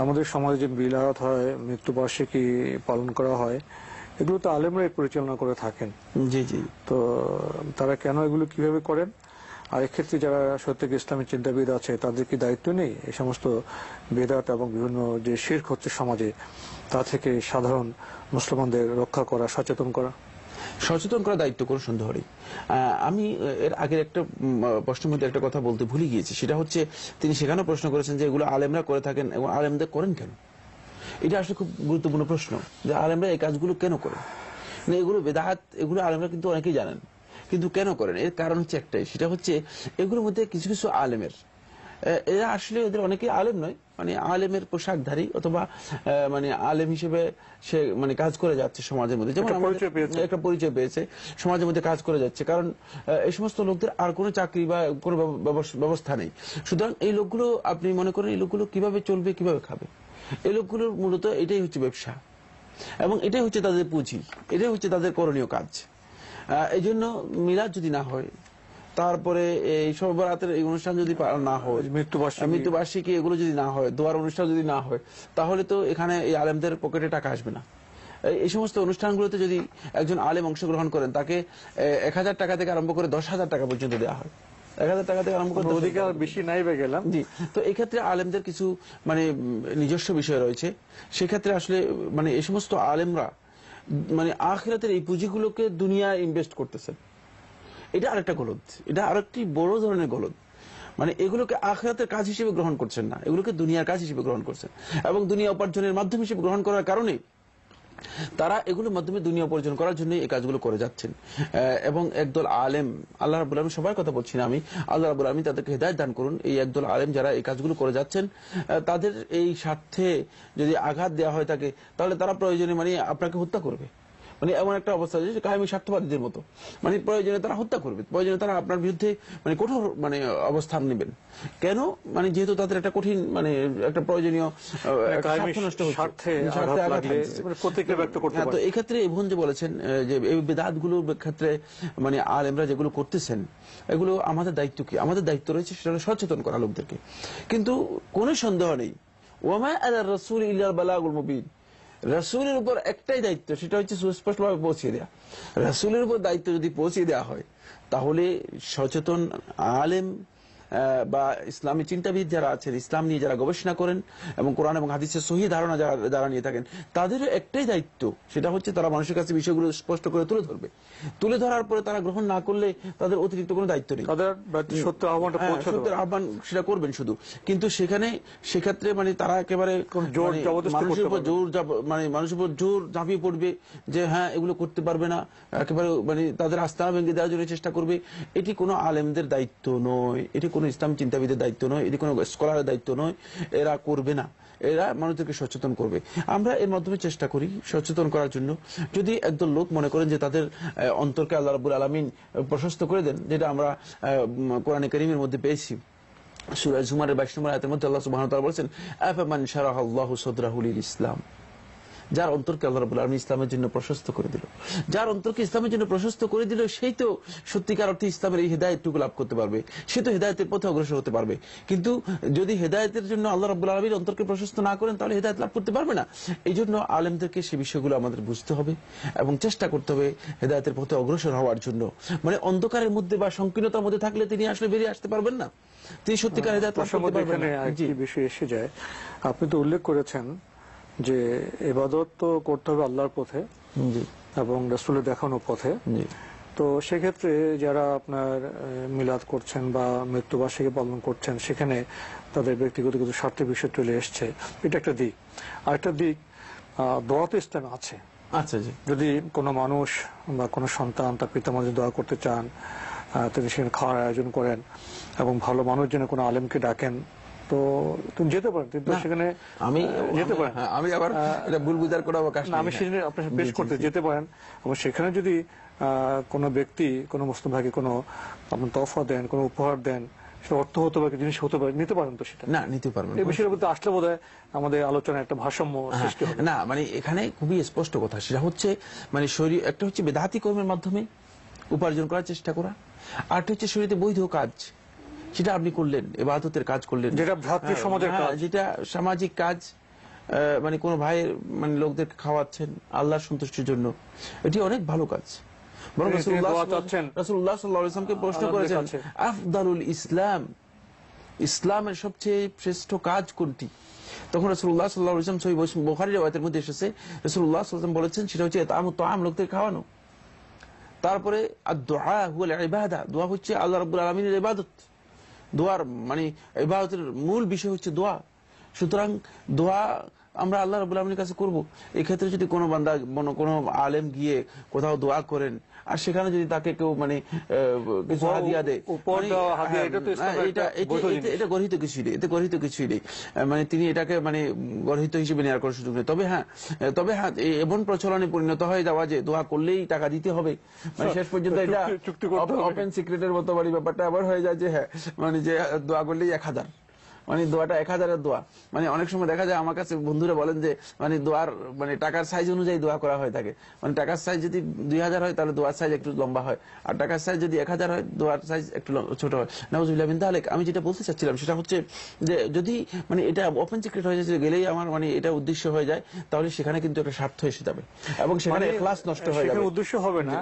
আমাদের সমাজে যে বিলাত হয়, মৃত্যুবার্ষিকী পালন করা হয়, এগুলো তো আলেমরাই পরিচালনা করে থাকেন। জি জি। তো তারা কেন এগুলো কিভাবে করেন, আর এক্ষেত্রে যারা সত্যি ইসলামী চিন্তাবিদ আছে তাদের কি দায়িত্ব নেই এই সমস্ত বেদাত এবং বিভিন্ন যে শিরক হচ্ছে সমাজে তা থেকে সাধারণ মুসলমানদের রক্ষা করা, সচেতন করা? সচেতন করার দায়িত্ব কোনো সন্দেহ নেই। আমি এর আগের একটা প্রশ্নের মধ্যে একটা কথা বলতে ভুলে গিয়েছি, সেটা হচ্ছে তিনি সেখানেও প্রশ্ন করেছেন যে এগুলো আলেমরা করে থাকেন এবং আলেমদের করেন কেন। এটা আসলে খুব গুরুত্বপূর্ণ প্রশ্ন, যে আলেমরা এই কাজগুলো কেন করেন। না, এগুলো বেদাত, এগুলো আলেমরা কিন্তু অনেকেই জানেন, কিন্তু কেন করেন এর কারণ হচ্ছে একটাই, সেটা হচ্ছে এগুলোর মধ্যে কিছু কিছু আলেমের, এরা আসলে এদের অনেকে আলেম নয়, মানে আলেমের পোশাকধারী অথবা মানে আলেম হিসেবে সে মানে কাজ করে যাচ্ছে সমাজের মধ্যে, যেমন একটা পরিচয় পেয়েছে, সমাজের মধ্যে কাজ করে যাচ্ছে, কারণ এই সমস্ত লোকদের আর কোনো চাকরি বা কোনো ব্যবস্থা নেই। সুতরাং এই লোকগুলো আপনি মনে করেন এই লোকগুলো কিভাবে চলবে, কিভাবে খাবে, এই লোকগুলোর মূলত এটাই হচ্ছে ব্যবসা এবং এটাই হচ্ছে তাদের পুঁজি, এটাই হচ্ছে তাদের করণীয় কাজ। এই জন্য মিলাদ যদি না হয়, তারপরে এই সব বরাতের এই অনুষ্ঠান যদি না হয়, মৃত্যুবার্ষিকী এগুলো যদি না হয়, দোয়ার অনুষ্ঠান যদি না হয়, তাহলে তো এখানে এই আলেমদের পকেটে টাকা আসবে না। এই সমস্ত অনুষ্ঠানগুলোতে যদি একজন আলেম অংশগ্রহণ করেন, তাকে 1000 টাকা থেকে আরম্ভ করে 10,000 টাকা পর্যন্ত দেওয়া হয়। 1000 টাকা থেকে আরম্ভ করে অধিকার বেশি নাই বা গেলাম। জি। তো এক্ষেত্রে আলেমদের কিছু মানে নিজস্ব বিষয় রয়েছে, সেক্ষেত্রে আসলে মানে এই সমস্ত আলেমরা মানে আখিরাতের এই পুঁজিগুলোকে দুনিয়ায় ইনভেস্ট করতেছেন। এটা আরেকটা গলদ, এটা আরেকটি বড় ধরনের গলদ। মানে এগুলোকে আখিরাতের কাজ হিসেবে গ্রহণ করছেন না, এগুলোকে দুনিয়ার কাজ হিসেবে গ্রহণ করছেন এবং দুনিয়া উপার্জনের মাধ্যম হিসেবে গ্রহণ করার কারণে তারা এগুলোর মাধ্যমে দুনিয়া উপার্জন করার জন্য এই কাজগুলো করে যাচ্ছেন। এবং একদল আলেম, আল্লাহ রাব্বুল আলামিন সবার কথা বলছি না আমি, আল্লাহ রাব্বুল আলামিন তাদেরকে হেদায়েত দান করুন, এই একদল আলেম যারা এই কাজগুলো করে যাচ্ছেন, তাদের এই স্বার্থে যদি আঘাত দেওয়া হয় থাকে, তাহলে তারা প্রয়োজনে মানে আপনাকে হত্যা করবে। মানে এমন একটা অবস্থা যে কায়েমি স্বার্থবাদীদের মতো, মানে প্রয়োজনে তারা হত্যা করবে, প্রয়োজনে তারা আপনার বিরুদ্ধে মানে কঠোর মানে অবস্থান নেবেন। কেন? মানে যেহেতু তাদের একটা কঠিন মানে একটা প্রয়োজনীয় তো এই ক্ষেত্রে ইবন যে বলেছেন যে এই বিদআতগুলোর ক্ষেত্রে মানে আলেমরা যেগুলো করতেছেন, এগুলো আমাদের দায়িত্ব কি? আমাদের দায়িত্ব রয়েছে সেটা হলো সচেতন করা লোকদেরকে। কিন্তু কোনো সন্দেহ নেই, ওয়ামা আলার রাসূল ইল্লাল বালাগুল মুবিন, রাসূলের উপর একটাই দায়িত্ব, সেটা হচ্ছে সুস্পষ্টভাবে পৌঁছে দেওয়া। রাসূলের উপর দায়িত্ব যদি পৌঁছে দেওয়া হয়, তাহলে সচেতন আলেম বা ইসলামী চিন্তাবিদ যারা আছেন, ইসলাম নিয়ে যারা গবেষণা করেন এবং কোরআন এবং হাদিসের সহি ধারণা যারা নিয়ে থাকেন, তাদেরও একটাই দায়িত্ব, সেটা হচ্ছে তারা মানুষের কাছে বিষয়গুলো স্পষ্ট করে তুলে ধরবে। তুলে ধরার পরে তারা গ্রহণ না করলে তাদের অতিরিক্ত কোনো দায়িত্ব নেই, সত্যের আহ্বান সেটা করবেন শুধু। কিন্তু সেক্ষেত্রে মানে তারা একেবারে মানুষের উপর জোর ঝাঁপিয়ে পড়বে যে হ্যাঁ এগুলো করতে পারবে না, একেবারে মানে তাদের আস্তানা ভেঙে দেওয়ার জন্য চেষ্টা করবে। এটি কোনো আলেমদের দায়িত্ব নয়, এটি কোনো ইসলাম চিন্তাবিদের দায়িত্ব নয়, এটি কোনো স্কলারের দায়িত্ব নয়। এরা করবে না, এরা মানুষদেরকে সচেতন করবে। আমরা এর মাধ্যমে চেষ্টা করি সচেতন করার জন্য। যদি একদল লোক মনে করেন যে তাদের অন্তরকে আল্লাহ রাব্বুল আলামিন প্রশস্ত করে দেন, যেটা আমরা কোরআনে কারীমের মধ্যে পেয়েছি, সূরা জুমারের 22 নম্বর আয়াতের মধ্যে আল্লাহ সুবহানাহু ওয়া তাআলা বলেছেন, আফামান শারাহাল্লাহু সাদরাহু লিল ইসলাম, যার অন্তরকে আল্লাহ রাব্বুল আলামিন ইসলামের জন্য প্রশস্ত করে দিল, যার অন্তরকে ইসলামের জন্য প্রশস্ত করে দিল, সেই তো সত্যিকার অর্থে ইসলামের এই হেদায়েতটুকু লাভ করতে পারবে, সে তো হেদায়েতের পথে অগ্রসর হতে পারবে। কিন্তু যদি হেদায়েতের জন্য আল্লাহ রাব্বুল আলামিন অন্তরকে প্রশস্ত না করেন, তাহলে হেদায়েত লাভ করতে পারবে না। এই জন্য আলেমদেরকে সেই বিষয়গুলো আমাদের বুঝতে হবে এবং চেষ্টা করতে হবে হেদায়েতের পথে অগ্রসর হওয়ার জন্য। মানে অন্ধকারের মধ্যে বা সংকীর্ণতার মধ্যে থাকলে তিনি আসলে বেরিয়ে আসতে পারবেন না, তিনি সত্যিকার হেদায়েত লাভ করতে পারবেন না। জি, বিষয় এসে যায়, আপনি তো উল্লেখ করেছেন যে ইবাদত তো করতে হবে আল্লাহর পথে এবং রাসূলের দেখানো পথে। তো সেক্ষেত্রে যারা আপনার মিলাদ করছেন বা মৃত্যুবার্ষিকী পালন করছেন, সেখানে তাদের ব্যক্তিগত কিছু স্বার্থের বিষয় চলে এসছে, এটা একটা দিক। আরেকটা দিক, দোয়া তো ইসলামে আছে। আচ্ছা, যদি কোনো মানুষ বা কোনো সন্তান তার পিতামাতার দোয়া করতে চান, তিনি সেখানে খাওয়ার আয়োজন করেন এবং ভালো মানুষ যেন কোনো আলেমকে ডাকেন, তো তুমি যেতে পারেন, কিন্তু সেখানে আমি যেতে পারেন, আমি আবার এটা ভুল বুঝার কোনো অবকাশ নেই, আমি সেখানে আপনার পেশ করতে যেতে পারেন। এবং সেখানে যদি কোনো ব্যক্তি কোনো মুসলিম ভাইকে কোনো আপনার তোহফা দেন, কোনো উপহার দেন, সেটা অর্থ হতে পারে, জিনিস হতে পারে, নিতে পারেন তো সেটা? না, নিতে পারবেন। এই বিষয়ের মধ্যে আসলে বোধহয় আমাদের আলোচনায় একটা ভারসাম্য সৃষ্টি হবে। না, মানে এখানে খুবই স্পষ্ট কথা, সেটা হচ্ছে মানে শরীর একটা হচ্ছে বেদাতি কর্মের মাধ্যমে উপার্জন করার চেষ্টা করা, আর একটা হচ্ছে শরীয়তে বৈধ কাজ, সেটা আপনি করলেন, ইবাদতের কাজ করলেন, যেটা ভ্রাতৃ সমাজের কাজ, যেটা সামাজিক কাজ, মানে কোন ভাইয়ের মানে লোকদেরকে খাওয়াচ্ছেন আল্লাহর সন্তুষ্টির জন্য, এটি অনেক ভালো কাজ। বরং রাসূলুল্লাহ সাল্লাল্লাহু আলাইহি ওয়াসাল্লামকে প্রশ্ন করেছেন আফদালুল ইসলাম, ইসলামের সবচেয়ে শ্রেষ্ঠ কাজ কোনটি? তখন রাসূলুল্লাহ সাল্লাল্লাহু আলাইহি ওয়াসাল্লাম সহিহ বুখারীর riwayat-এর মধ্যে এসেছে, রাসূলুল্লাহ সাল্লাল্লাহু আলাইহি ওয়াসাল্লাম বলেছেন সেটা হচ্ছে ইতআমুত তাআম, লোকদের খাওয়ানো। তারপরে আদ-দুআ হুয়াল ইবাদা, দোয়া হচ্ছে আল্লাহ রাব্বুল আলামিনের ইবাদত। দোয়ার মানে ইবাদতের মূল বিষয় হচ্ছে দোয়া। সুতরাং দোয়া আমরা আল্লাহ রাব্বুল আলামিনের কাছে করব। এই ক্ষেত্রে যদি কোনো বান্দা কোনো আলেম গিয়ে কোথাও দোয়া করেন আর সেখানে যদি তাকে কেউ মানে কিছু হাদিয়া দেয়, এটা গর্হিত কিছুই নেই, এতে গর্হিত কিছুই নেই, মানে তিনি এটাকে মানে গর্হিত হিসেবে নেওয়ার কোনো সুযোগ নেই। তবে হ্যাঁ এমন প্রচলনে পরিণত হয়ে যাওয়া যে দোয়া করলেই টাকা দিতে হবে, মানে শেষ পর্যন্ত এটা ওপেন সিক্রেটের মতো বাড়ি ব্যাপারটা আবার হয়ে যায় যে হ্যাঁ মানে যে দোয়া করলেই 1000, মানে দোয়াটা 1000-এর দোয়া। মানে অনেক সময় দেখা যায় আমার কাছে বন্ধুরা বলেন যে মানে দোয়ার মানে টাকার সাইজ অনুযায়ী দোয়া করা হয়ে থাকে। মানে টাকার সাইজ যদি 2000 হয় তাহলে দোয়ার সাইজ একটু লম্বা হয়, আর টাকার সাইজ যদি 1000 হয় দোয়ার সাইজ একটু ছোট হয়। নাউজুবিল্লাহ মিন যালিক। আমি যেটা বলতে চাচ্ছিলাম সেটা হচ্ছে যে যদি মানে এটা ওপেন সিক্রেট হয়ে যাচ্ছে, গেলেই আমার মানে এটা উদ্দেশ্য হয়ে যায়, তাহলে সেখানে কিন্তু একটা স্বার্থ এসে যাবে এবং সেখানে ইখলাস নষ্ট হয়ে যাবে। উদ্দেশ্য হবে না,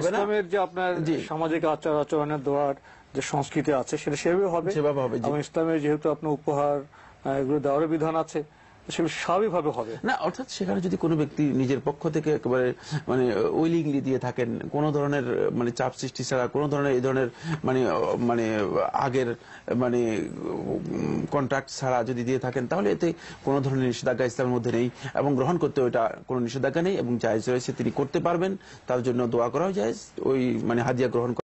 ইসলামের যে আপনার সামাজিক আচার আচরণের দোয়ার যে সংস্কৃতি আছে সেটা সেভাবে হবে। এবং ইসলামের যেহেতু আপনার উপহার এগুলো দেওয়ার বিধান আছে, সেগুলো স্বাভাবিকভাবে হবে না। অর্থাৎ সেখানে যদি কোনো ব্যক্তি নিজের পক্ষ থেকে একেবারে মানে উইলিংলি দিয়ে থাকেন, কোনো ধরনের মানে চাপ সৃষ্টি ছাড়া, কোনো ধরনের এই ধরনের মানে আগের মানে কন্ট্রাক্ট ছাড়া যদি দিয়ে থাকেন, তাহলে এতে কোনো ধরনের নিষেধাজ্ঞা ইসলামের মধ্যে নেই এবং গ্রহণ করতে ওইটা কোনো নিষেধাজ্ঞা নেই এবং জায়েজ রয়েছে, তিনি করতে পারবেন, তার জন্য দোয়া করাও জায়েজ, ওই মানে হাদিয়া গ্রহণ করা